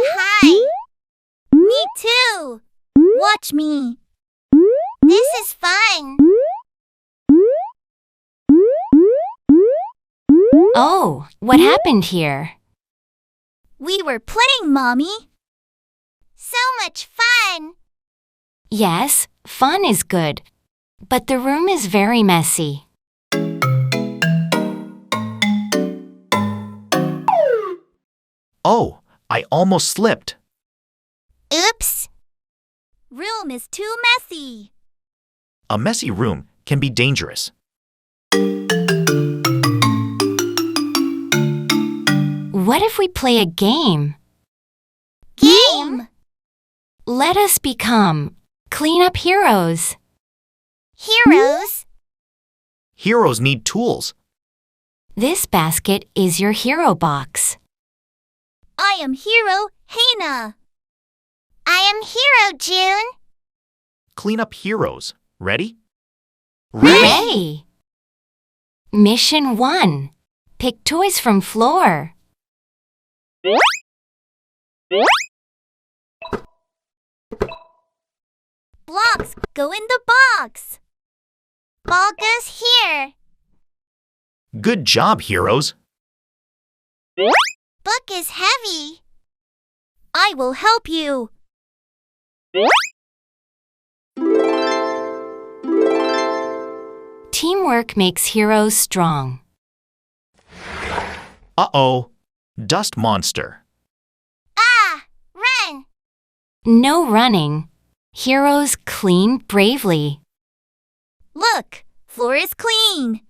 Hi! Me too! Watch me! This is fun! Oh, what happened here? We were playing, Mommy! So much fun! Yes, fun is good, but the room is very messy. Oh, I almost slipped. Oops! Room is too messy. A messy room can be dangerous. What if we play a game? Game! Let us become clean-up heroes. Heroes? Heroes need tools. This basket is your hero box. I am Hero Hena. I am Hero June. Clean up heroes. Ready? Hooray! Mission 1. Pick toys from floor. Blocks go in the box. Ball goes here. Good job, heroes. Book is heavy. I will help you. Teamwork makes heroes strong. Uh-oh. Dust monster. Ah! Run! No running. Heroes clean bravely. Look, floor is clean.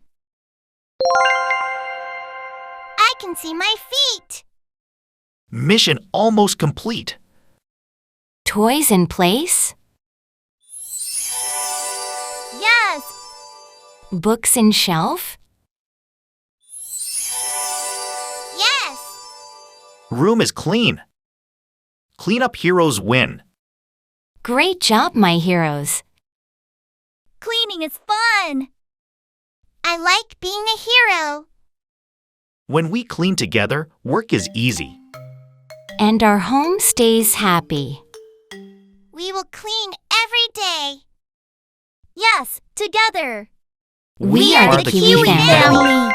I can see my feet. Mission almost complete. Toys in place. Yes, Books in shelf. yes. Room is clean. Clean up heroes win. Great job, my heroes. Cleaning is fun. I like being a hero. When we clean together, work is easy. And our home stays happy. We will clean every day. Yes, together. We are the Kiwi family.